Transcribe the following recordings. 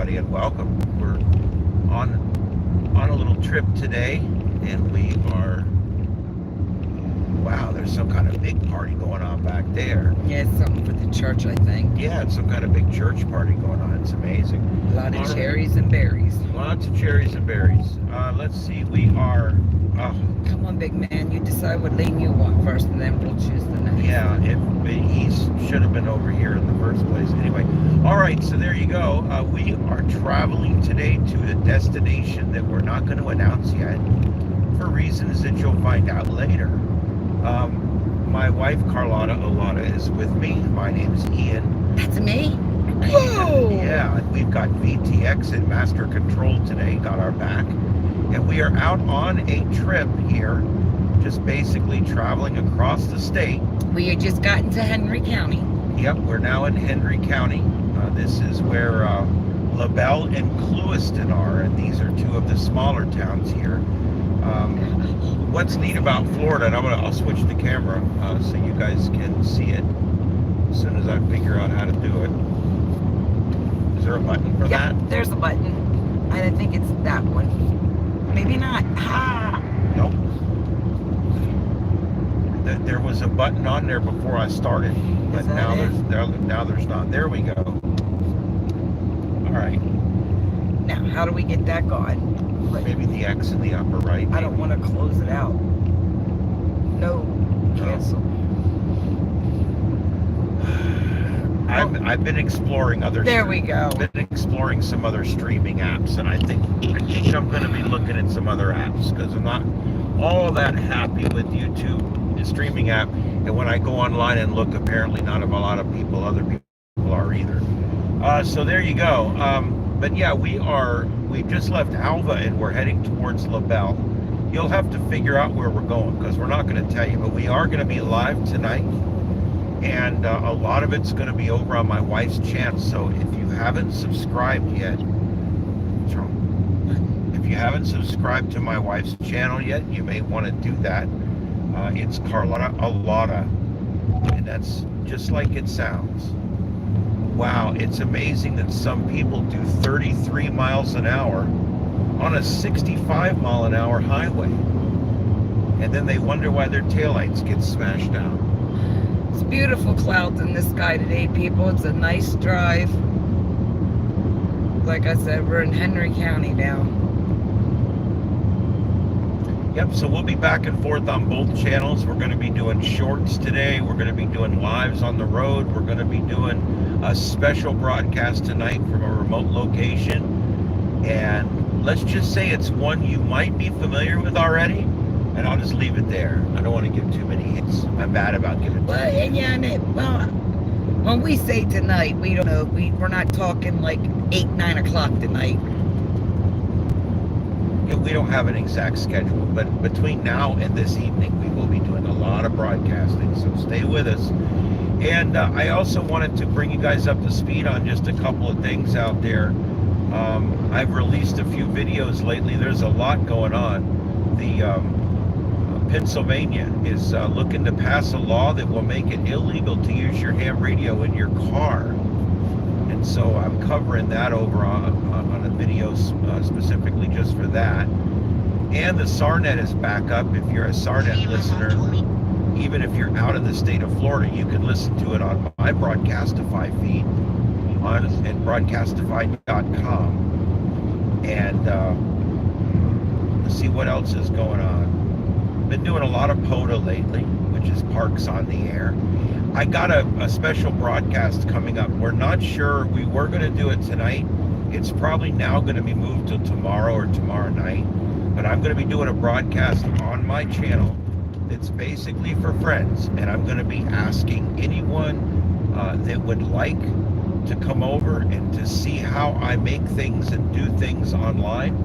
everybody, and welcome. We're on a little trip today, and we are. Wow, there's some kind of big party going on back there. Yeah, it's something for the church, I think. Yeah, it's some kind of big church party going on. It's amazing. A lot of cherries and berries. Lots of cherries and berries. Let's see. We are. Come on, big man. You decide what lane you want first, and then we'll choose the next. Yeah, he should have been over here in the first place. Anyway, all right, so there you go. We are traveling today to a destination that we're not going to announce yet for reasons that you'll find out later. My wife, Carlotta Olata, is with me. My name is Ian. That's me? Whoa! Yeah, we've got VTX and Master Control today, got our back. And we are out on a trip here, just basically traveling across the state. We had just gotten to Henry County. Yep, we're now in Henry County. This is where LaBelle and Clewiston are, and these are two of the smaller towns here. What's neat about Florida, and I'll switch the camera so you guys can see it as soon as I figure out how to do it. Is there a button for that? Yeah, there's a button. I think it's that one. Maybe not. Ah. Nope. There was a button on there before I started, but now there's not. There we go. All right. Now, how do we get that going? Maybe the X in the upper right. I don't want to close it out. No. Cancel. I've been exploring other. There we go. I've been exploring some other streaming apps, and I think I'm going to be looking at some other apps because I'm not all that happy with YouTube, the streaming app. And when I go online and look, apparently not a lot of other people are either. So there you go. But yeah, we've just left Alva and we're heading towards LaBelle. You'll have to figure out where we're going because we're not going to tell you, but we are going to be live tonight. And a lot of it's going to be over on my wife's channel. So if you haven't subscribed yet, to my wife's channel yet, you may want to do that. It's Carlotta Olata, and that's just like it sounds. Wow, it's amazing that some people do 33 miles an hour on a 65 mile an hour highway, and then they wonder why their taillights get smashed out. It's beautiful clouds in the sky today, people. It's a nice drive. Like I said, we're in Henry County now. Yep, so we'll be back and forth on both channels. We're going to be doing shorts today. We're going to be doing lives on the road. We're going to be doing a special broadcast tonight from a remote location. And let's just say it's one you might be familiar with already. And I'll just leave it there. I don't want to give too many hints. I'm bad about giving. Well, when we say tonight, we don't know. We're not talking like 8, 9 o'clock tonight. Yeah, we don't have an exact schedule, but between now and this evening, we will be doing a lot of broadcasting. So stay with us. And I also wanted to bring you guys up to speed on just a couple of things out there. I've released a few videos lately. There's a lot going on. Pennsylvania is looking to pass a law that will make it illegal to use your ham radio in your car. And so I'm covering that over on a video specifically just for that. And the SARnet is back up. If you're a SARnet listener, even if you're out of the state of Florida, you can listen to it on my Broadcastify feed at broadcastify.com. And let's see what else is going on. Been doing a lot of POTA lately, which is Parks on the Air. I got a special broadcast coming up. We're not sure. We were going to do it tonight. It's probably now going to be moved to tomorrow or tomorrow night. But I'm going to be doing a broadcast on my channel that's basically for friends. And I'm going to be asking anyone that would like to come over and to see how I make things and do things online.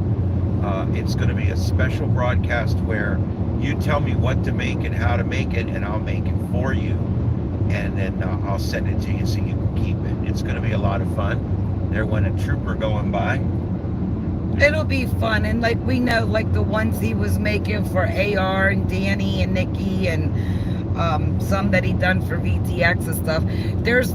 It's going to be a special broadcast where you tell me what to make and how to make it, and I'll make it for you. And then I'll send it to you so you can keep it. It's going to be a lot of fun. There went a trooper going by. It'll be fun. And like we know, like the ones he was making for AR and Danny and Nikki and some that he done for VTX and stuff. There's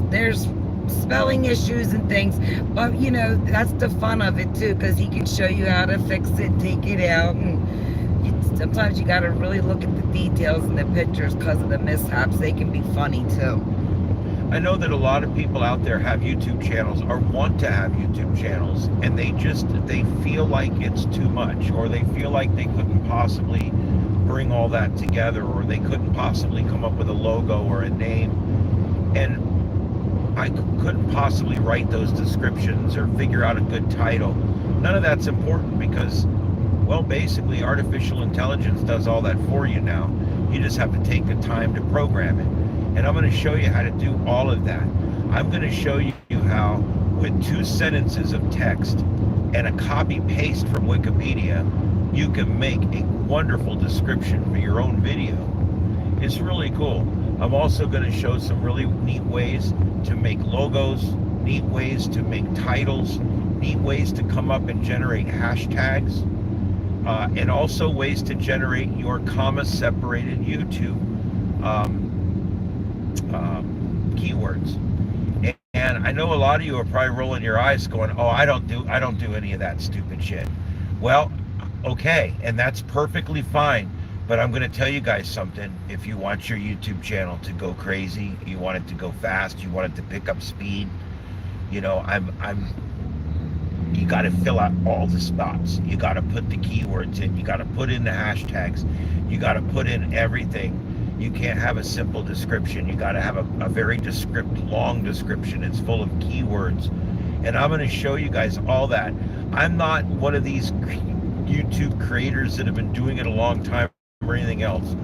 spelling issues and things, but you know, that's the fun of it too, because he can show you how to fix it, take it out, and sometimes you got to really look at the details in the pictures because of the mishaps. They can be funny too. I know that a lot of people out there have YouTube channels or want to have YouTube channels, and they feel like it's too much, or they feel like they couldn't possibly bring all that together, or they couldn't possibly come up with a logo or a name, and I couldn't possibly write those descriptions or figure out a good title. None of that's important because, well, basically artificial intelligence does all that for you now. You just have to take the time to program it. And I'm going to show you how to do all of that. I'm going to show you how, with 2 sentences of text and a copy paste from Wikipedia, you can make a wonderful description for your own video. It's really cool. I'm also going to show some really neat ways to make logos, neat ways to make titles, neat ways to come up and generate hashtags, and also ways to generate your comma-separated YouTube keywords. And I know a lot of you are probably rolling your eyes going, oh, I don't do any of that stupid shit. Well, okay, and that's perfectly fine, but I'm going to tell you guys something. If you want your YouTube channel to go crazy, you want it to go fast, you want it to pick up speed, you know, you got to fill out all the spots. You got to put the keywords in. You got to put in the hashtags. You got to put in everything. You can't have a simple description. You got to have a very long description. It's full of keywords. And I'm going to show you guys all that. I'm not one of these YouTube creators that have been doing it a long time or anything else.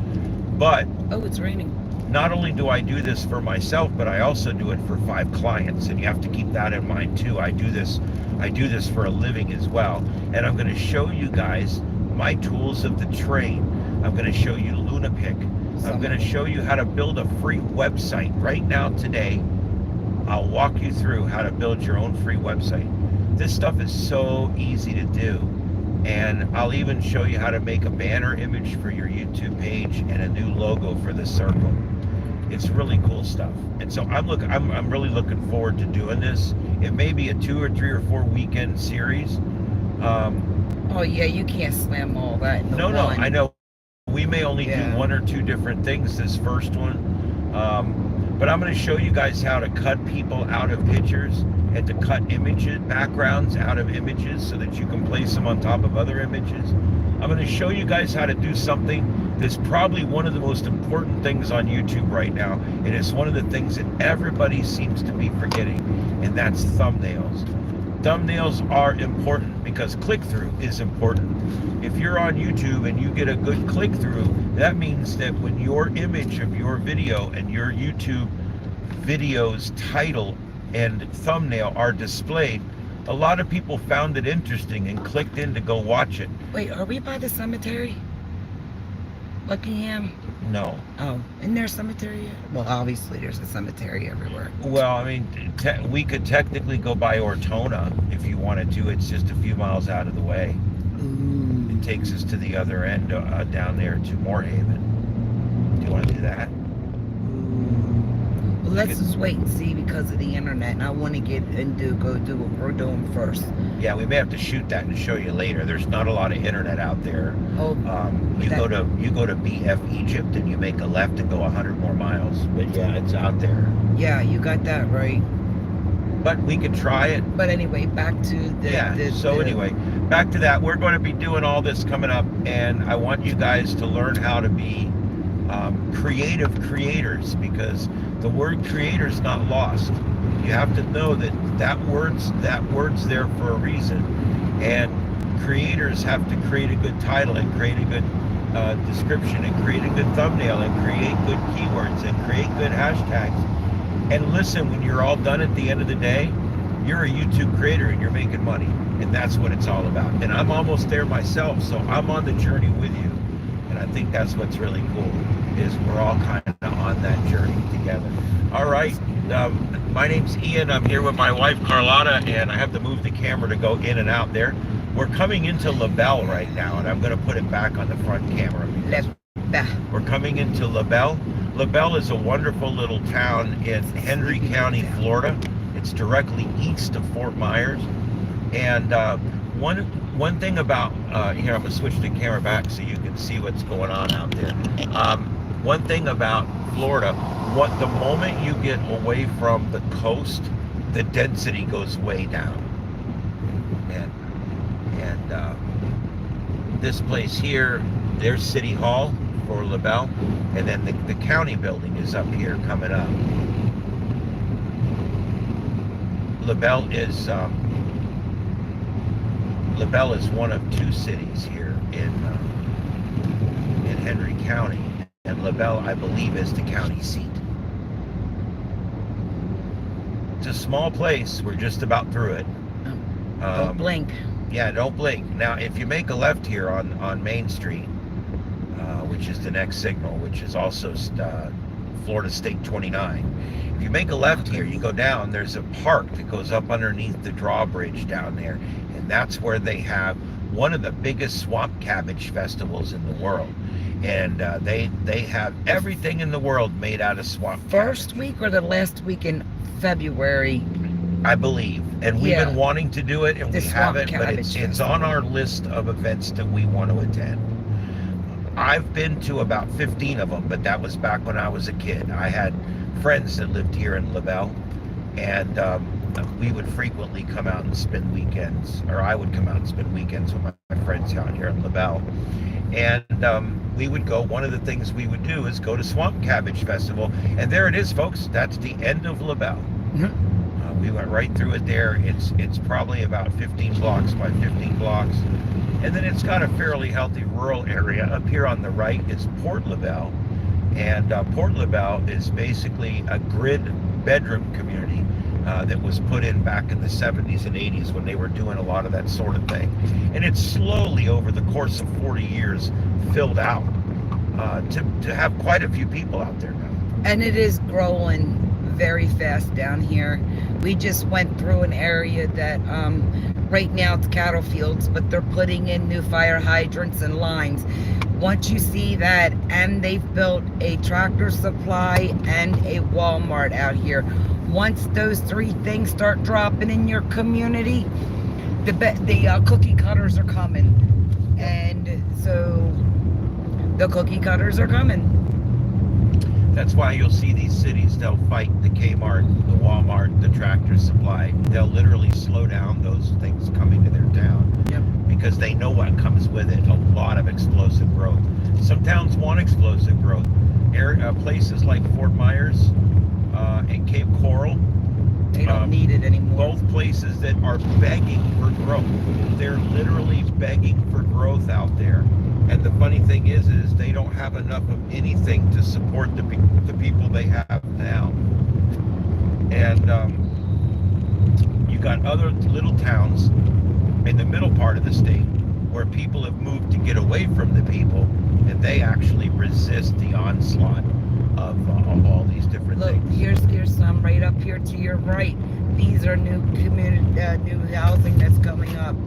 But oh, it's raining. Not only do I do this for myself, but I also do it for 5 clients, and you have to keep that in mind too. I do this for a living as well, and I'm going to show you guys my tools of the trade. I'm going to show you LunaPick. I'm going to show you how to build a free website right now today. I'll walk you through how to build your own free website. This stuff is so easy to do. And I'll even show you how to make a banner image for your YouTube page and a new logo for the circle. It's really cool stuff. And so I'm really looking forward to doing this. It may be a 2 or 3 or 4 weekend series. Oh yeah, you can't slam all that in No, one. I know. We may only do 1 or 2 different things this first one. But I'm going to show you guys how to cut people out of pictures and to cut backgrounds out of images so that you can place them on top of other images. I'm going to show you guys how to do something that's probably one of the most important things on YouTube right now. And it's one of the things that everybody seems to be forgetting, and that's thumbnails. Thumbnails are important because click-through is important. If you're on YouTube and you get a good click-through, that means that when your image of your video and your YouTube video's title and thumbnail are displayed, a lot of people found it interesting and clicked in to go watch it. Wait, are we by the cemetery? Buckingham? No. Oh, isn't there a cemetery? Well, obviously there's a cemetery everywhere. Well, I mean, we could technically go by Ortona if you wanted to. It's just a few miles out of the way. Ooh. It takes us to the other end, down there to Moorhaven. Do you want to do that? Well, let's just wait and see because of the internet, and I want to get and go do what we're doing first. Yeah, we may have to shoot that and show you later. There's not a lot of internet out there. Oh, you go to BF Egypt and you make a left and go 100 more miles. But yeah, it's out there. Yeah, you got that right. But we could try it. But anyway, back to the... Anyway, back to that. We're going to be doing all this coming up, and I want you guys to learn how to be creative creators, because the word creator is not lost. You have to know that word's there for a reason, and creators have to create a good title and create a good description and create a good thumbnail and create good keywords and create good hashtags. And listen, when you're all done at the end of the day, you're a YouTube creator and you're making money, and that's what it's all about. And I'm almost there myself, so I'm on the journey with you, and I think that's what's really cool, is we're all kind of on that journey together. All right, my name's Ian. I'm here with my wife Carlotta, and I have to move the camera to go in and out there. We're coming into LaBelle right now, and I'm going to put it back on the front camera. We're coming into LaBelle. LaBelle is a wonderful little town in Hendry County, Florida. It's directly east of Fort Myers. And one thing about here, I'm gonna switch the camera back so you can see what's going on out there. One thing about Florida, the moment you get away from the coast, the density goes way down. And this place here, there's City Hall for LaBelle, and then the county building is up here coming up. LaBelle is one of two cities here in Henry County, and LaBelle, I believe, is the county seat. It's a small place. We're just about through it. Don't blink. Yeah, don't blink. Now, if you make a left here on Main Street, which is the next signal, which is also Florida State 29. If you make a left here, you go down, there's a park that goes up underneath the drawbridge down there, and that's where they have one of the biggest swamp cabbage festivals in the world. And they have everything in the world made out of swamp First cabbage. week or the last week in February? I believe. And we've been wanting to do it, and we haven't, but it's on our list of events that we want to attend. I've been to about 15 of them, but that was back when I was a kid. I had friends that lived here in LaBelle, and we would frequently come out and spend weekends, or I would come out and spend weekends with my friends out here in LaBelle. And we would go, one of the things we would do is go to Swamp Cabbage Festival, and there it is, folks. That's the end of LaBelle. Mm-hmm. We went right through it there. It's probably about 15 blocks by 15 blocks. And then it's got a fairly healthy rural area. Up here on the right is Port LaBelle. And Port LaBelle is basically a grid bedroom community that was put in back in the 70s and 80s when they were doing a lot of that sort of thing. And it's slowly, over the course of 40 years, filled out to have quite a few people out there now. And it is growing very fast down here. We just went through an area that right now it's cattle fields, but they're putting in new fire hydrants and lines. Once you see that, and they've built a Tractor Supply and a Walmart out here. Once those three things start dropping in your community, the cookie cutters are coming. And so the cookie cutters are coming. That's why you'll see these cities, they'll fight the Kmart, the Walmart, the Tractor Supply. They'll literally slow down those things coming to their town. Yep. Because they know what comes with it, a lot of explosive growth. Some towns want explosive growth. Places like Fort Myers and Cape Coral, they don't need it anymore. Both places that are begging for growth. They're literally begging for growth out there. And the funny thing is they don't have enough of anything to support the people they have now. And you got other little towns in the middle part of the state where people have moved to get away from the people, and they actually resist the onslaught of all these different things. Here's some right up here to your right. These are new housing that's coming up.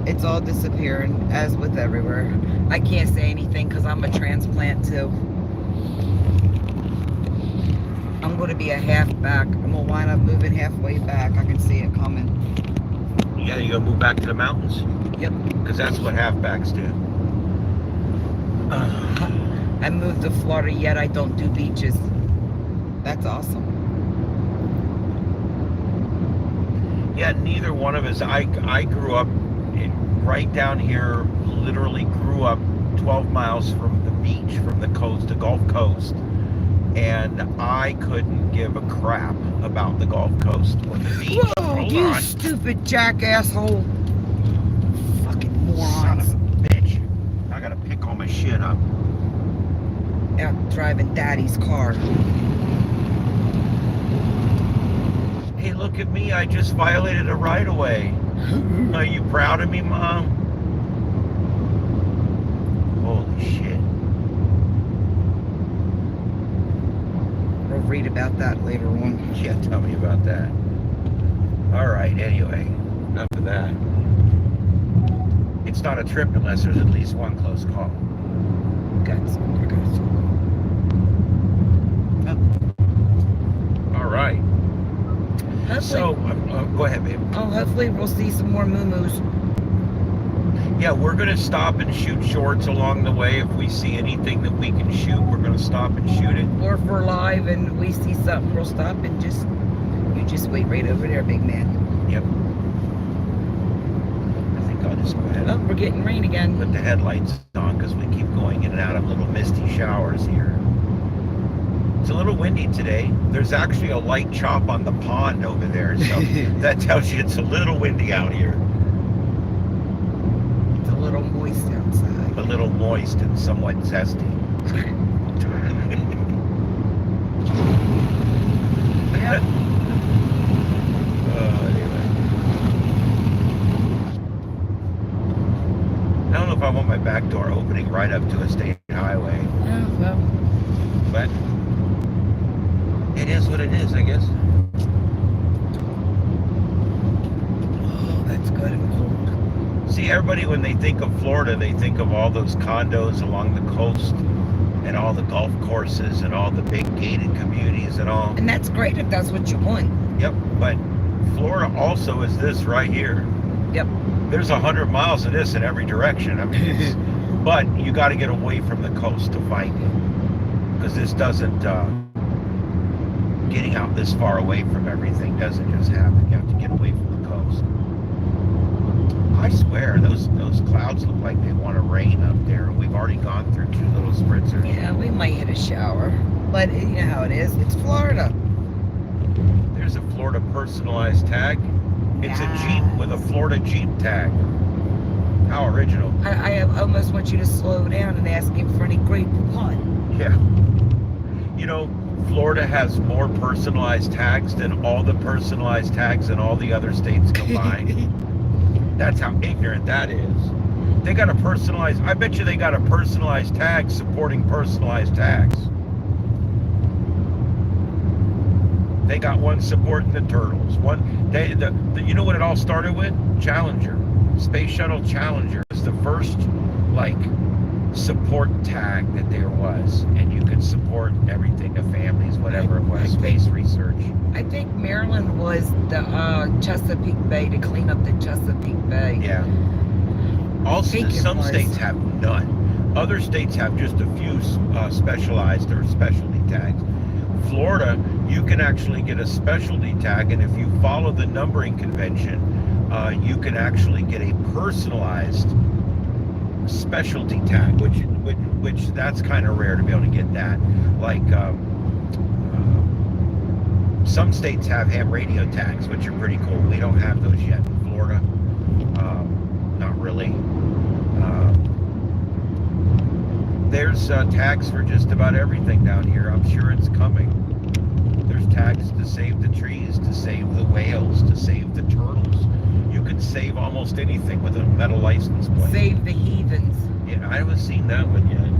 It's all disappearing, as with everywhere. I can't say anything because I'm a transplant too. I'm going to be a halfback. I'm going to wind up moving halfway back. I can see it coming. Yeah, you going to move back to the mountains? Yep. Because that's what halfbacks do. I moved to Florida, yet I don't do beaches. That's awesome. Yeah, neither one of us. I grew up right down here, literally grew up 12 miles from the beach, from the coast, the Gulf Coast. And I couldn't give a crap about the Gulf Coast or the beach. Whoa, you stupid jackassole. Fucking morons. Son of a bitch. I gotta pick all my shit up. Out driving daddy's car. Hey, look at me. I just violated a right-of-way. Are you proud of me, Mom? Holy shit. We'll read about that later on. Yeah, tell me about that. Alright, anyway. Enough of that. It's not a trip unless there's at least one close call. Alright. So, go ahead, babe. Oh, hopefully we'll see some more moo-moos. Yeah, we're going to stop and shoot shorts along the way. If we see anything that we can shoot, we're going to stop and shoot it. Or if we're live and we see something, we'll stop and you just wait right over there, big man. Yep. I think I'll just go ahead. Oh, we're getting rain again. Put the headlights on because we keep going in and out of little misty showers here. It's a little windy today. There's actually a light chop on the pond over there, so that tells you it's a little windy out here. It's a little moist outside. A little moist and somewhat zesty. Yep. Anyway. I don't know if I want my back door opening right up to a state highway. Oh, well. But it is what it is, I guess. Oh, that's good and cold. See, everybody, when they think of Florida, they think of all those condos along the coast and all the golf courses and all the big gated communities and all. And that's great if that's what you want. Yep, but Florida also is this right here. Yep. There's 100 miles of this in every direction. I mean, it's, but you got to get away from the coast to find it, because this doesn't. Getting out this far away from everything doesn't just happen. You have to get away from the coast. I swear, those clouds look like they want to rain up there. We've already gone through 2 little spritzers. Yeah, we might hit a shower. But you know how it is. It's Florida. There's a Florida personalized tag. It's a Jeep with a Florida Jeep tag. How original. I almost want you to slow down and ask him for any grape Poupon. Yeah. You know, Florida has more personalized tags than all the personalized tags in all the other states combined. That's how ignorant that is. They got a personalized, I bet you they got a personalized tag supporting personalized tags. They got one supporting the turtles. You know what it all started with? Challenger. Space Shuttle Challenger was the first, support tag that there was. And you could support everything, the families, whatever it was, space research. I think Maryland was the Chesapeake Bay to clean up the Chesapeake Bay. Yeah. Also, some states have none. Other states have just a few specialized or specialty tags. Florida, you can actually get a specialty tag, and if you follow the numbering convention, you can actually get a personalized specialty tag, which that's kind of rare to be able to get that. Some states have ham radio tags, which are pretty cool. We don't have those yet in Florida. Not really. There's tags for just about everything down here. I'm sure it's coming. There's tags to save the trees, to save the whales, to save the turtles. You can save almost anything with a metal license plate. Save the heathens. Yeah, I haven't seen that one yet.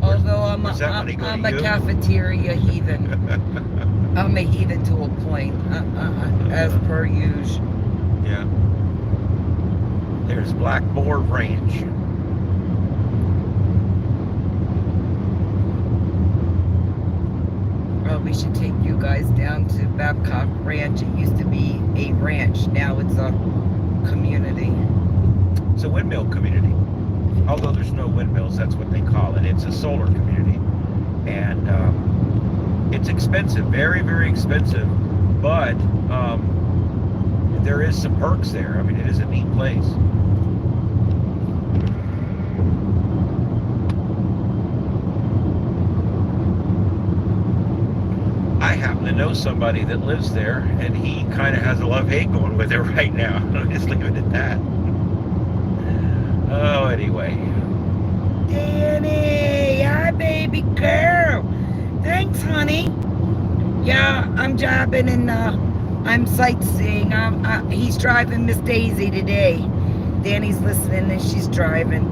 Although I'm a cafeteria heathen. I'm a heathen to a point, as per usual. Yeah. There's Black Boar Ranch. Well, we should take you guys down to Babcock Ranch. It used to be a ranch. Now it's a community. It's a windmill community. Although there's no windmills, that's what they call it. It's a solar community. And it's expensive, very, very expensive. But there is some perks there. I mean, it is a neat place. I happen to know somebody that lives there, and he kind of has a love-hate going with it right now. I'll just leave it at that. Oh, anyway. Danny, hi, baby girl. Thanks, honey. Yeah, I'm driving and I'm sightseeing. He's driving Miss Daisy today. Danny's listening and she's driving.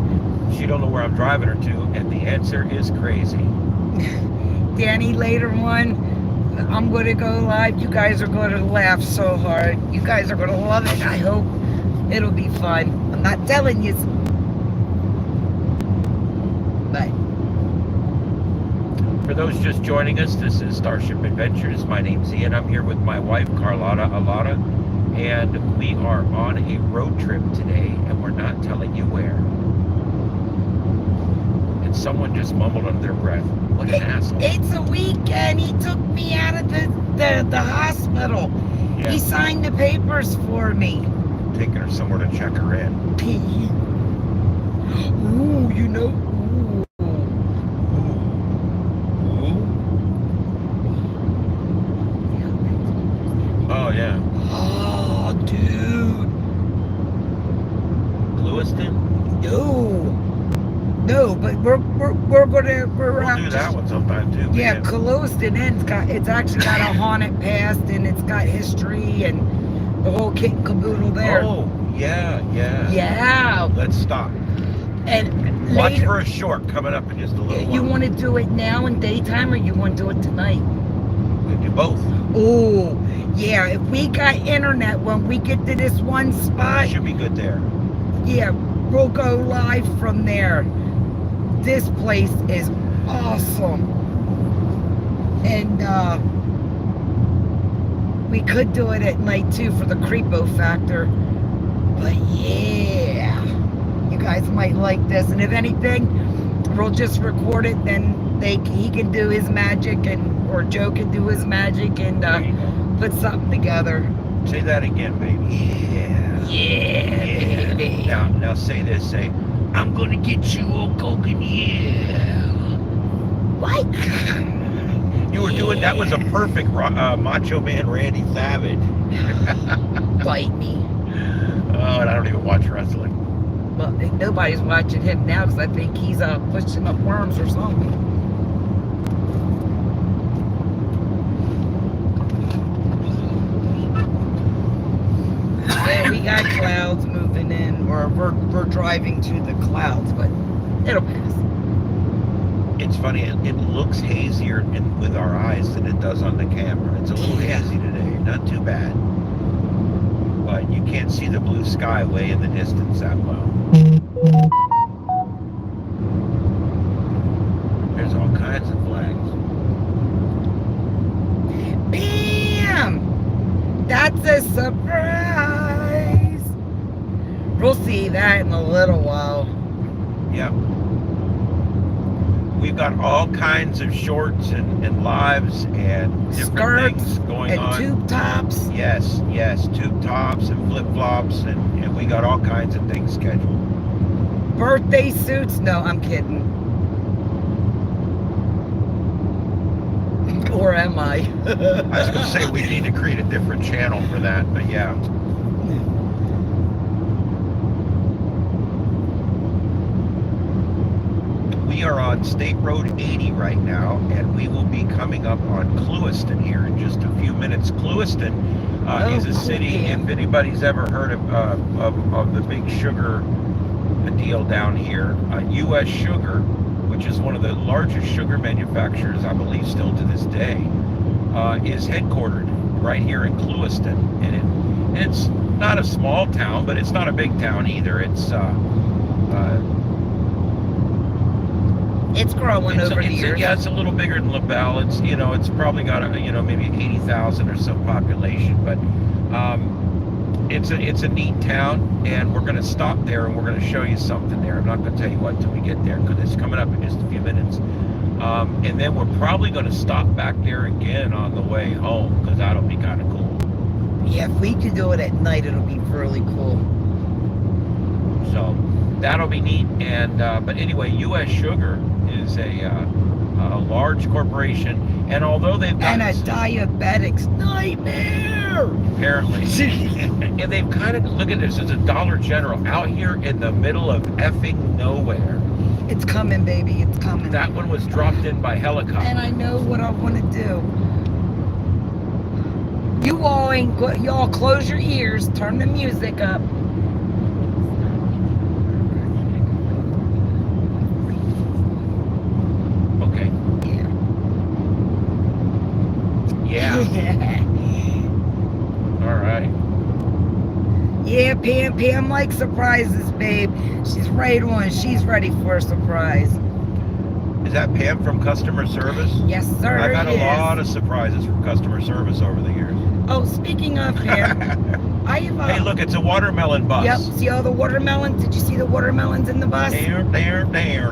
She don't know where I'm driving her to, and the answer is crazy. Danny, later on, I'm going to go live. You guys are going to laugh so hard. You guys are going to love it. I hope it'll be fun. I'm not telling you. But For For those just joining us, this is Starship Adventures. My name's Ian. I'm here with my wife, Carlotta Alada, and we are on a road trip today, and we're not telling you where. And someone just mumbled under their breath, what an asshole. It's a weekend. He took me out of the hospital. Yeah. He signed the papers for me. Taking her somewhere to check her in. Ooh, you know. Oh, yeah. Oh, dude. Lewiston? No, but we'll do that one sometime too. Yeah, Lewiston it's actually got a haunted past, and it's got history and the whole kit and caboodle there. Oh, yeah. Yeah. Let's stop. And watch later, for a short coming up in just a little while. You want to do it now in daytime, or you want to do it tonight? We can do both. Oh, yeah. If we got internet when we get to this one spot, Should be good there. yeah, we'll go live from there. This place is awesome. And we could do it at night too for the creepo factor. But yeah, you guys might like this. And if anything, we'll just record it. Then he can do his magic, or Joe can do his magic, and put something together. Say that again, baby. Yeah, baby. Now say this. Say, I'm gonna get you all Hogan, yeah. What? You were doing that was a perfect Macho Man Randy Savage. Bite me. Oh, and I don't even watch wrestling. Well, nobody's watching him now because I think he's pushing up worms or something. Yeah, we got clouds moving in, or we're driving to the clouds, but it'll pass. It's funny, it looks hazier with our eyes than it does on the camera. It's a little hazy today, not too bad. But you can't see the blue sky way in the distance that well. There's all kinds of flags. Bam! That's a surprise! We'll see that in a little while. Yep. We've got all kinds of shorts and lives and different skirts things going and on. Tube tops. Yes, tube tops and flip-flops, and we got all kinds of things scheduled. Birthday suits? No, I'm kidding. Or am I? I was going to say we need to create a different channel for that, but yeah. We are on State Road 80 right now, and we will be coming up on Lewiston here in just a few minutes. Lewiston is a city, if anybody's ever heard of the big sugar deal down here, U.S. Sugar, which is one of the largest sugar manufacturers, I believe, still to this day, is headquartered right here in Lewiston. And it's not a small town, but it's not a big town either. It's growing over the years. Yeah, it's a little bigger than LaBelle. It's probably got maybe 80,000 or so population, but it's a neat town, and we're going to stop there and we're going to show you something there. I'm not going to tell you what till we get there because it's coming up in just a few minutes. And then we're probably going to stop back there again on the way home because that'll be kind of cool. Yeah, if we could do it at night, it'll be really cool. So that'll be neat. And but anyway, U.S. Sugar is a large corporation, and although they've got a diabetic's nightmare, apparently, and they've kind of look at this as a Dollar General out here in the middle of effing nowhere. It's coming, baby. It's coming. That one was dropped in by helicopter. And I know what I want to do. Y'all close your ears, turn the music up. Okay. Yeah. All right. Yeah, Pam likes surprises, babe. She's right on. She's ready for a surprise. Is that Pam from customer service? Yes, sir. I've had it a lot is. of surprises from customer service over the years. Oh, speaking of Pam, I've Hey, look, it's a watermelon bus. Yep. See all the watermelons? Did you see the watermelons in the bus? There.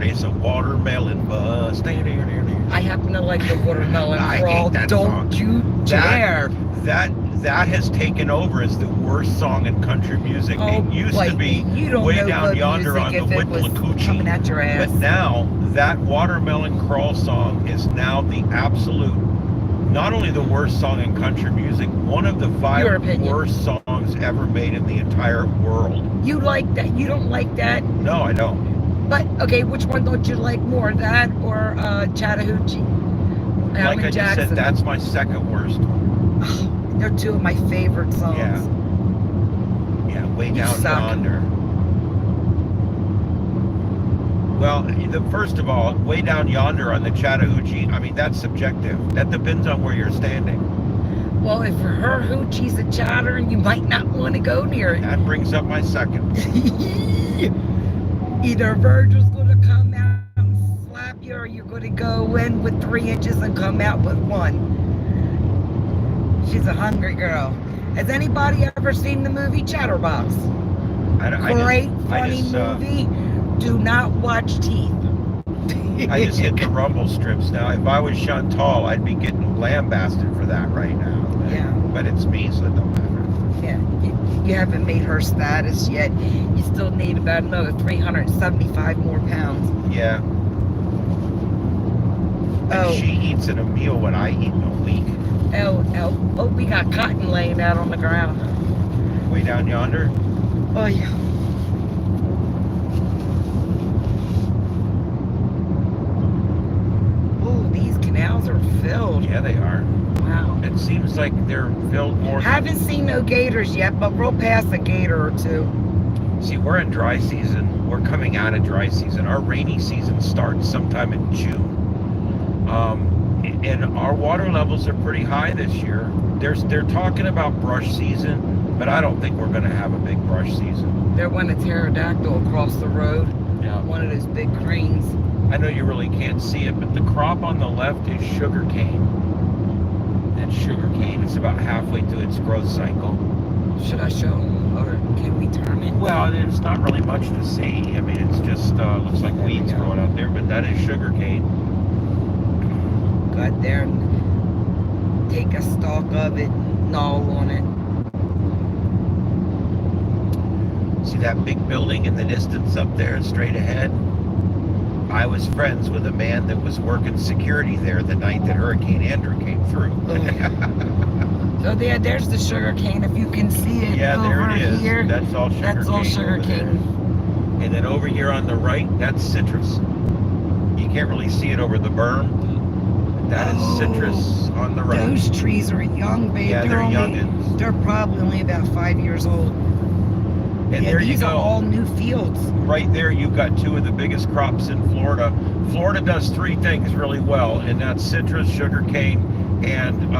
It's a watermelon bus. There. I happen to like the watermelon I crawl. hate that Don't song. you dare. That has taken over as the worst song in country music. Oh, It used to be you don't Way know Down good Yonder music on the if it was Withlacoochee. coming at your ass. But now that watermelon crawl song is now the absolute, not only the worst song in country music, one of the Your 5 opinion. worst songs ever made in the entire world. You like that? You don't like that? No, I don't. But okay, which one don't you like more, that or Chattahoochee? Like Alan I just Jackson. said, that's my second worst. They're 2 of my favorite songs. Yeah, Way You Down suck. Yonder. Well, first of all, Way Down Yonder on the Chattahoochee, I mean, that's subjective. That depends on where you're standing. Well, if her hoochie's a chattering, you might not want to go near it. That brings up my second. Either Virgil's going to come out and slap you, or you're going to go in with 3 inches and come out with 1. She's a hungry girl. Has anybody ever seen the movie Chatterbox? Great, funny movie. Do not watch Teeth. I just hit the rumble strips now. If I was Chantal, I'd be getting lambasted for that right now. Yeah. But it's me, so it don't matter. Yeah, you haven't made her status yet. You still need about another 375 more pounds. Yeah. Oh. And she eats in a meal what I eat in a week. Oh, we got cotton laying out on the ground. Way Down Yonder. Oh, yeah. Oh, these canals are filled. Yeah, they are. Wow. It seems like they're filled more. Haven't seen no gators yet, but we'll pass a gator or 2. See, we're in dry season. We're coming out of dry season. Our rainy season starts sometime in June. And our water levels are pretty high this year. They're talking about brush season, but I don't think we're going to have a big brush season. There went a pterodactyl across the road. Yeah. One of those big cranes. I know you really can't see it, but the crop on the left is sugar cane. And sugar cane is about halfway through its growth cycle. Should I show them, or can we turn it? Well, there's not really much to see. I mean, it's just looks like weeds growing out there, but that is sugar cane. Go out there and take a stalk of it, gnaw on it. See that big building in the distance up there, straight ahead? I was friends with a man that was working security there the night that Hurricane Andrew came through. So there's the sugar cane, if you can see it. Yeah, there over it is. here. That's all sugar cane. That's all sugar over cane. there. And then over here on the right, that's citrus. You can't really see it over the berm. That is citrus on the right. Those trees are young, babe. Yeah, they're youngins. They're probably only about 5 years old. And there you these go. are all new fields. Right there, you've got 2 of the biggest crops in Florida. Florida does 3 things really well, and that's citrus, sugar cane, and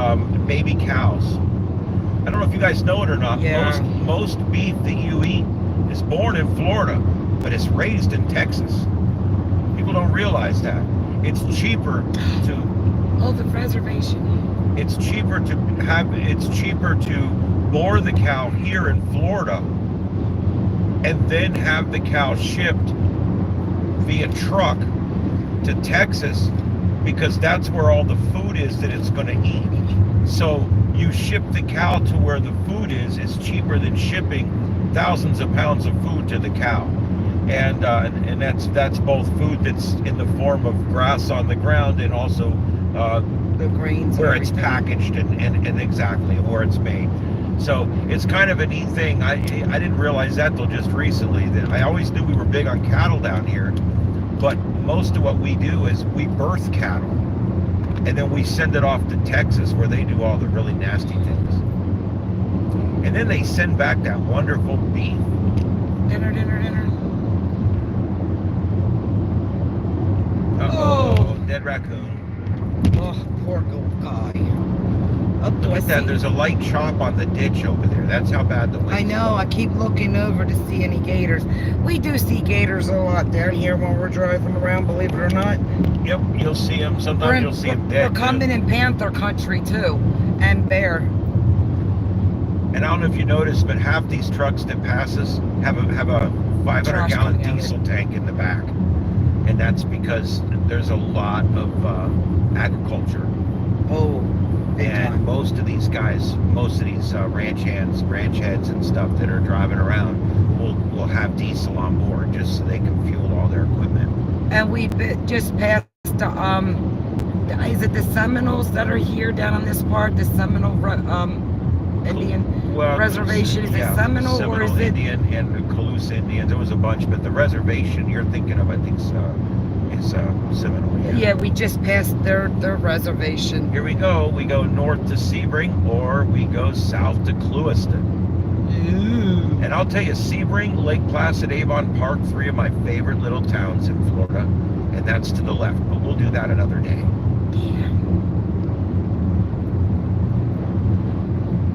baby cows. I don't know if you guys know it or not. Yeah. Most beef that you eat is born in Florida, but it's raised in Texas. People don't realize that. It's cheaper to Oh, the preservation. it's cheaper to boar the cow here in Florida and then have the cow shipped via truck to Texas, because that's where all the food is that it's going to eat. So you ship the cow to where the food is. It's cheaper than shipping thousands of pounds of food to the cow. And that's both food that's in the form of grass on the ground, and also The grains. where it's packaged and exactly where it's made. So it's kind of a neat thing. I didn't realize that till just recently. That I always knew we were big on cattle down here, but most of what we do is we birth cattle, and then we send it off to Texas where they do all the really nasty things, and then they send back that wonderful beef. Dinner. Uh-oh, dead raccoon. Oh, poor little guy. Oh, do Look I at that. see? There's a light chop on the ditch over there. That's how bad the wind's I know. I keep looking over to see any gators. We do see gators a lot down here when we're driving around, believe it or not. Yep, you'll see them. Sometimes you'll see them dead. We're coming in panther country too, and bear. And I don't know if you noticed, but half these trucks that pass us have a 500-gallon diesel tank in the back, and that's because there's a lot of agriculture. Oh, big and time. most of these guys, ranch heads and stuff that are driving around will have diesel on board just so they can fuel all their equipment. And we just passed is it the Seminoles that are here down on this part? The Seminole Indian reservation? Is it Seminole or is it Indian and the Colusa Indians? There was a bunch, but the reservation you're thinking of, I think, is Seminole. Yeah, we just passed their reservation. Here we go. We go north to Sebring, or we go south to Clewiston. Ooh. And I'll tell you, Sebring, Lake Placid, Avon Park, 3 of my favorite little towns in Florida, and that's to the left. But we'll do that another day. Yeah.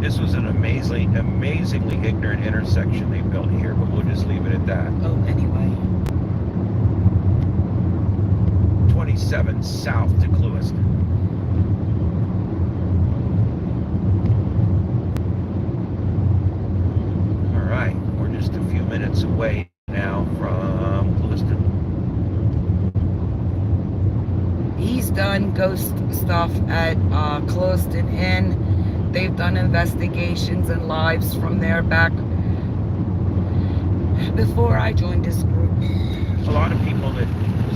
This was an amazingly ignorant intersection they built here, but we'll just leave it at that. Oh, anyway. 27 south to Clewiston. All right, we're just a few minutes away now from Clewiston. He's done ghost stuff at Clewiston Inn. They've done investigations and lives from there back before I joined this group. A lot of people that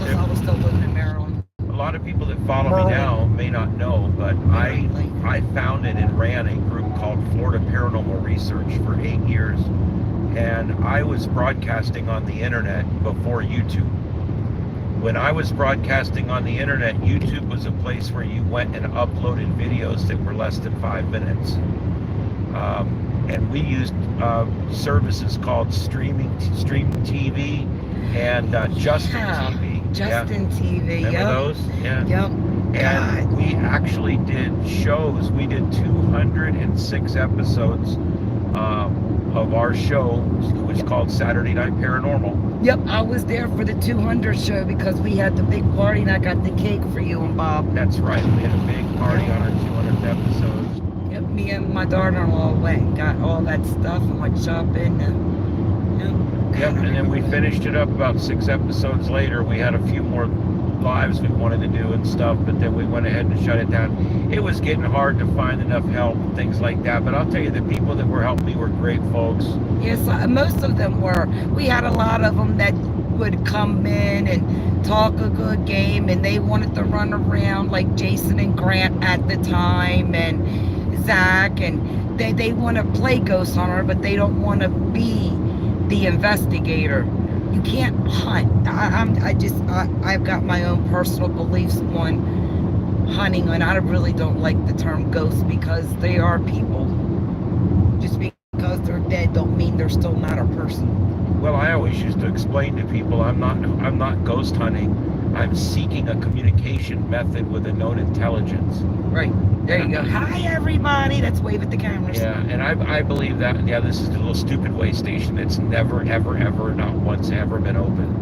Because I was still living in Maryland. A lot of people that follow me now may not know, but I founded and ran a group called Florida Paranormal Research for 8 years, and I was broadcasting on the internet before YouTube. When I was broadcasting on the internet, YouTube was a place where you went and uploaded videos that were less than 5 minutes. And we used services called Stream TV and Justin TV. Justin TV, Remember those? Yeah. Yep. And we actually did shows. We did 206 episodes of our show, which is called Saturday Night Paranormal. Yep, I was there for the 200 show because we had the big party and I got the cake for you and Bob. That's right. We had a big party on our 200th episode. Yep, me and my daughter-in-law went and got all that stuff and went shopping. Yep, and then we finished it up about 6 episodes later. We had a few more lives we wanted to do and stuff, but then we went ahead and shut it down. It was getting hard to find enough help and things like that, but I'll tell you, the people that were helping me were great folks. Yes, most of them were. We had a lot of them that would come in and talk a good game, and they wanted to run around like Jason and Grant at the time, and Zach, and they want to play Ghost Hunter, but they don't want to be the investigator. You can't hunt. I've got my own personal beliefs on hunting, and I really don't like the term ghost because they are people. Just because they're dead don't mean they're still not a person. Well, I always used to explain to people, I'm not ghost hunting. I'm seeking a communication method with a known intelligence. Right. There you go. Hi, everybody. Let's wave at the cameras. Yeah, and I believe that, this is the little stupid way station that's never, ever, not once ever been open.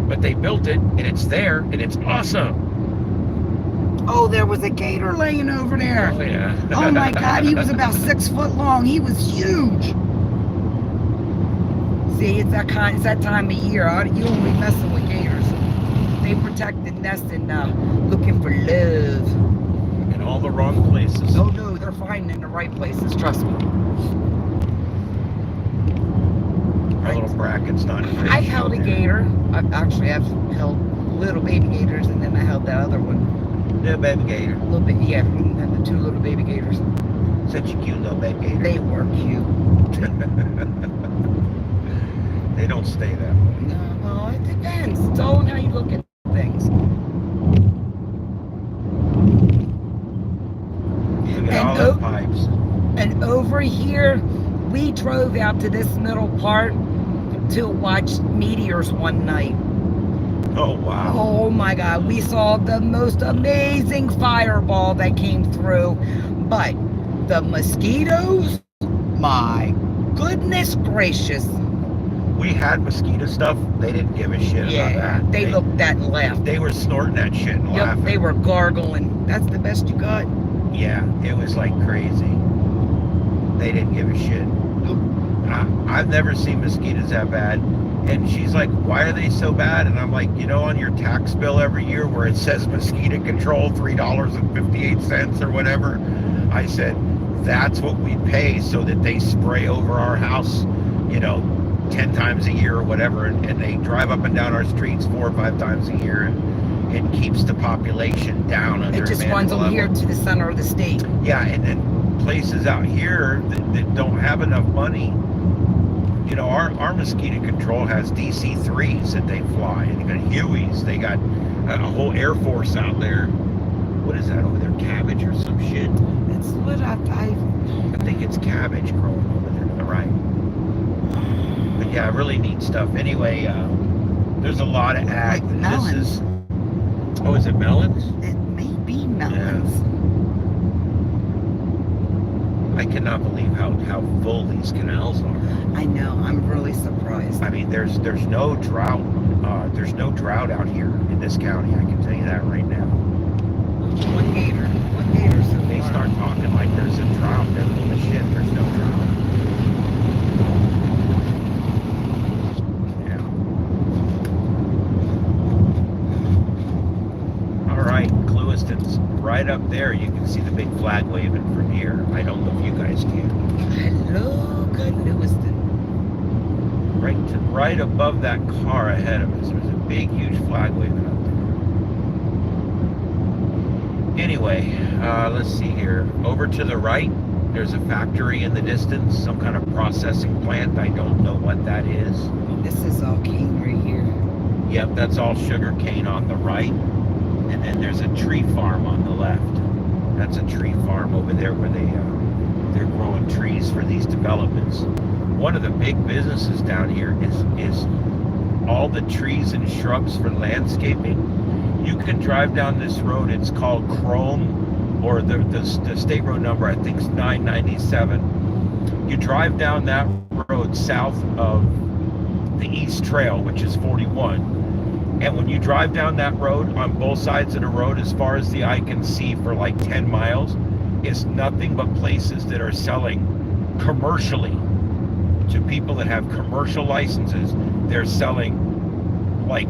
But they built it, and it's there, and it's awesome. Oh, there was a gator laying over there. Oh, yeah. Oh, my God. He was about 6 foot long. He was huge. See, it's that time of year. You don't be messing with gators. They protect the nest and looking for love. In all the wrong places. Oh no, they're finding in the right places. Trust me. Our little bracket's not great. I held a gator. I've held little baby gators, and then I held that other one. Little baby gator. A little bit, yeah, and then the 2 little baby gators. Such a cute little baby gator. They were cute. They don't stay that way. No, well, it depends. It's all on how you look at things. Look at all the pipes. And over here, we drove out to this middle part to watch meteors one night. Oh, wow. Oh my God, we saw the most amazing fireball that came through, but the mosquitoes, my goodness gracious. We had mosquito stuff. They didn't give a shit about that. They looked at and laughed. They were snorting that shit and Yep, laughing. they were gargling. That's the best you got? Yeah, it was like crazy. They didn't give a shit. I've never seen mosquitoes that bad. And she's like, why are they so bad? And I'm like, on your tax bill every year where it says mosquito control, $3.58 or whatever. I said, that's what we pay so that they spray over our house, 10 times a year or whatever. And they drive up and down our streets 4 or 5 times a year. And it keeps the population down under It just runs them here to the center of the state. Yeah, and then places out here that don't have enough money. Our mosquito control has DC-3s that they fly, and they got Hueys. They got a whole Air Force out there. What is that over there? Cabbage or some shit? That's what I think it's cabbage growing over there to the right. But yeah, really neat stuff. Anyway, there's a lot of ag. Like melons. Is it melons? It may be melons. Yeah. I cannot believe how full these canals are. I know. I'm really surprised. I mean, there's no drought. There's no drought out here in this county. I can tell you that right now. One gator. So They start talking like there's a drought. They're full of shit. There's no drought. Yeah. All right, Clewiston's right up there. You can see the big flag waving from here. I don't know if you guys can. Hello, Clewiston. Right above that car ahead of us, there's a big, huge flag waving up there. Anyway, let's see here. Over to the right, there's a factory in the distance, some kind of processing plant. I don't know what that is. This is all cane right here. Yep, that's all sugar cane on the right. And then there's a tree farm on the left. That's a tree farm over there where they're growing trees for these developments. One of the big businesses down here is all the trees and shrubs for landscaping. You can drive down this road. It's called Chrome, or the state road number, I think, is 997. You drive down that road south of the East Trail, which is 41. And when you drive down that road, on both sides of the road, as far as the eye can see for like 10 miles, is nothing but places that are selling commercially to people that have commercial licenses. They're selling like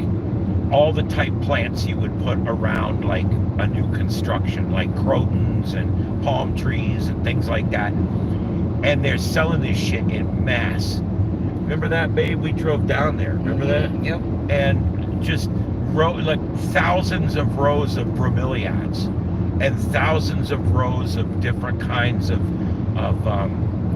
all the type plants you would put around like a new construction, like crotons and palm trees and things like that. And they're selling this shit in mass. Remember that, babe? We drove down there. Remember that? Yep. And just like thousands of rows of bromeliads and thousands of rows of different kinds of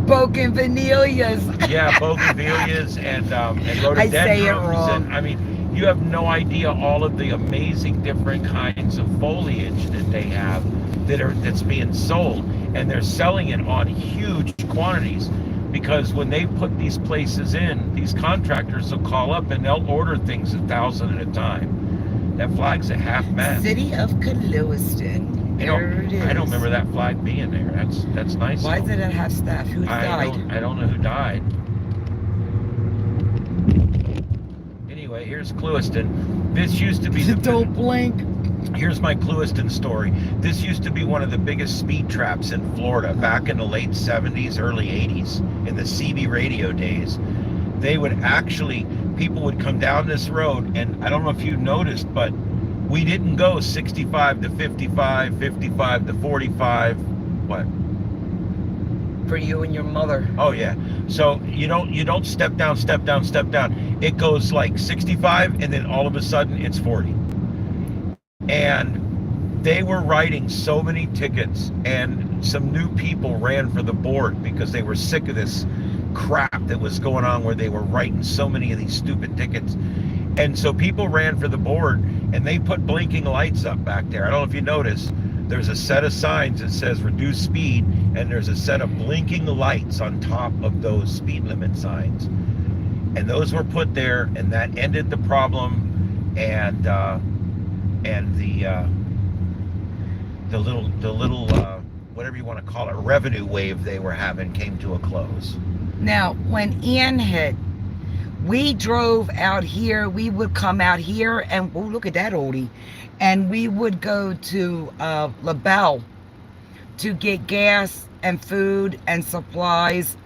bougainvilleas. Yeah, bougainvilleas and rhododendrons. I say it wrong. And, I mean, you have no idea all of the amazing different kinds of foliage that they have that's being sold, and they're selling it on huge quantities. Because when they put these places in, these contractors will call up and they'll order things 1,000 at a time. That flag's a half mast. City of Clewiston. There it is. I don't remember that flag being there. That's nice. Why is it at half staff? Who died? I don't know who died. Anyway, here's Clewiston. This used to be Don't blink. Here's my Clewiston story. This used to be one of the biggest speed traps in Florida back in the late 70s, early 80s, in the CB radio days. They would actually, people would come down this road, and I don't know if you noticed, but we didn't go 65 to 55, 55 to 45. What? For you and your mother. Oh yeah. So you don't step down. It goes like 65, and then all of a sudden it's 40. And they were writing so many tickets, and some new people ran for the board because they were sick of this crap that was going on where they were writing so many of these stupid tickets. And so people ran for the board, and they put blinking lights up back there. I don't know if you noticed, there's a set of signs that says reduce speed, and there's a set of blinking lights on top of those speed limit signs. And those were put there, and that ended the problem. and the little whatever you want to call it, revenue wave they were having came to a close. Now, when Ian hit, we drove out here. We would come out here and, oh, look at that oldie. And we would go to LaBelle to get gas and food and supplies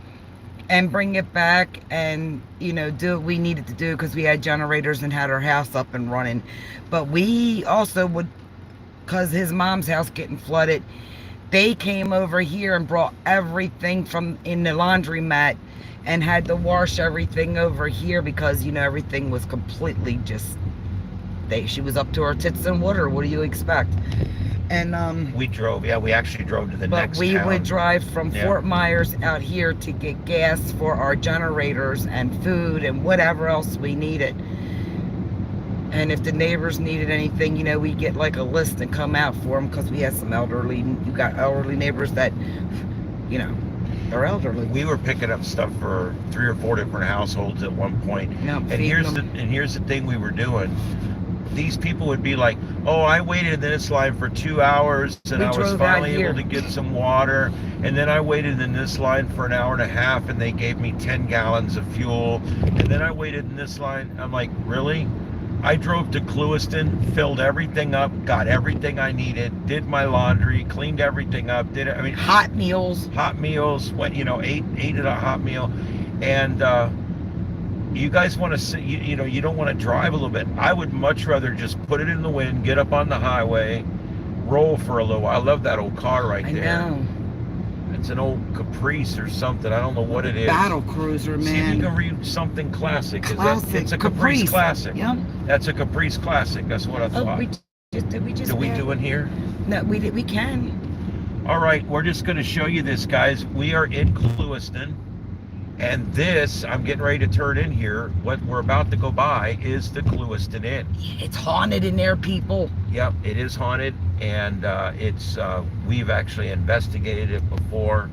and bring it back and, you know, do what we needed to do because we had generators and had our house up and running. But we also would, because his mom's house getting flooded, they came over here and brought everything from in the laundromat and had to wash everything over here because, you know, everything was completely just, she was up to her tits in water. What do you expect? And we actually drove to the next town. But we would drive from Fort Myers out here to get gas for our generators and food and whatever else we needed. And if the neighbors needed anything, you know, we get like a list and come out for them because we had some you got elderly neighbors that, you know, they're elderly. We were picking up stuff for 3 or 4 different households at one point. And here's the thing we were doing. These people would be like, oh, I waited in this line for 2 hours and I was finally able to get some water. And then I waited in this line for an hour and a half and they gave me 10 gallons of fuel. And then I waited in this line. I'm like, really? I drove to Clewiston, filled everything up, got everything I needed, did my laundry, cleaned everything up, hot meals, went, you know, ate at a hot meal. And you guys want to sit, you know, you don't want to drive a little bit. I would much rather just put it in the wind, get up on the highway, roll for a little while. I love that old car right there. I know. It's an old Caprice or something. I don't know what it is. Battle cruiser, man. See if you can read something classic. Classic. It's a Caprice classic. Yep. That's a Caprice classic. That's what I thought. Did we do in here? No, we can. All right, we're just going to show you this, guys. We are in Clewiston. And this, I'm getting ready to turn in here. What we're about to go by is the Clewiston Inn. It's haunted in there, people. Yep, it is haunted, and we've actually investigated it before.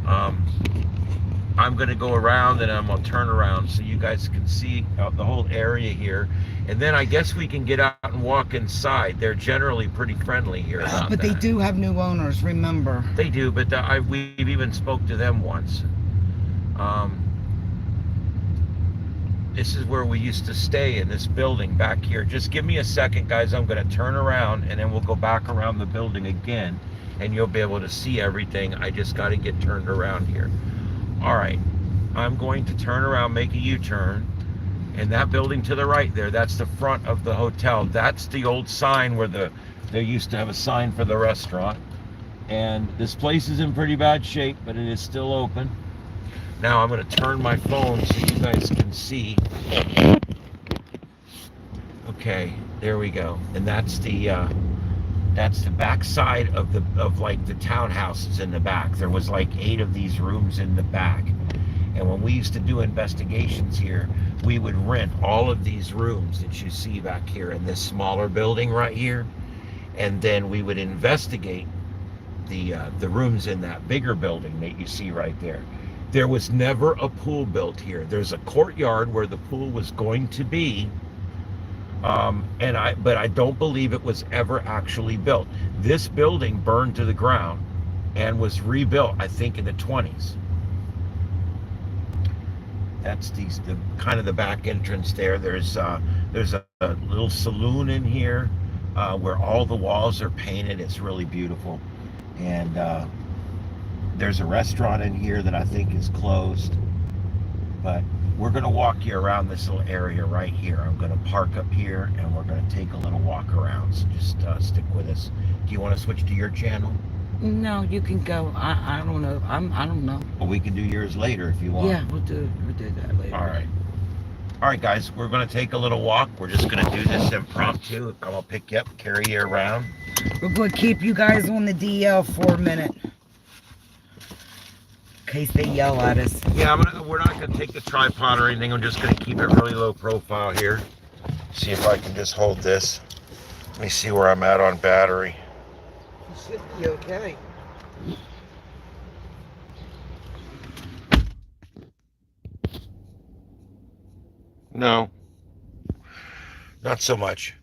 I'm going to go around and I'm going to turn around so you guys can see the whole area here. And then I guess we can get out and walk inside. They're generally pretty friendly here. But they do have new owners, remember. They do, but we've even spoke to them once. This is where we used to stay, in this building back here. Just give me a second, guys. I'm going to turn around and then we'll go back around the building again and you'll be able to see everything. I just got to get turned around here. All right, I'm going to turn around, make a U-turn, and that building to the right there, that's the front of the hotel. That's the old sign where they used to have a sign for the restaurant. And this place is in pretty bad shape, but it is still open. Now I'm going to turn my phone so you guys can see. Okay, there we go. And that's the back side of like the townhouses in the back. There was like 8 of these rooms in the back. And when we used to do investigations here, we would rent all of these rooms that you see back here in this smaller building right here. And then we would investigate the rooms in that bigger building that you see right there. There was never a pool built here. There's a courtyard where the pool was going to be, but I don't believe it was ever actually built. This building burned to the ground and was rebuilt, I think, in the 20s. That's the kind of the back entrance there. There's a little saloon in here where all the walls are painted. It's really beautiful. And there's a restaurant in here that I think is closed, but we're going to walk you around this little area right here. I'm going to park up here and we're going to take a little walk around, so just stick with us. Do you want to switch to your channel? No, you can go. I don't know. I don't know. Well, we can do yours later if you want. Yeah, we'll do that later. All right, guys, we're going to take a little walk. We're just going to do this impromptu. I'm going to pick you up, carry you around. We're going to keep you guys on the DL for a minute, in case they yell at us. Yeah, we're not going to take the tripod or anything. I'm just going to keep it really low profile here. See if I can just hold this. Let me see where I'm at on battery. You should be okay. No, Not so much.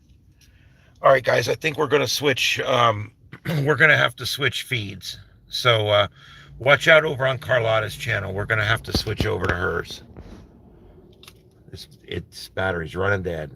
All right, guys, I think we're going to switch. We're going to have to switch feeds. So watch out over on Carlotta's channel. We're going to have to switch over to hers. Its battery's running dead.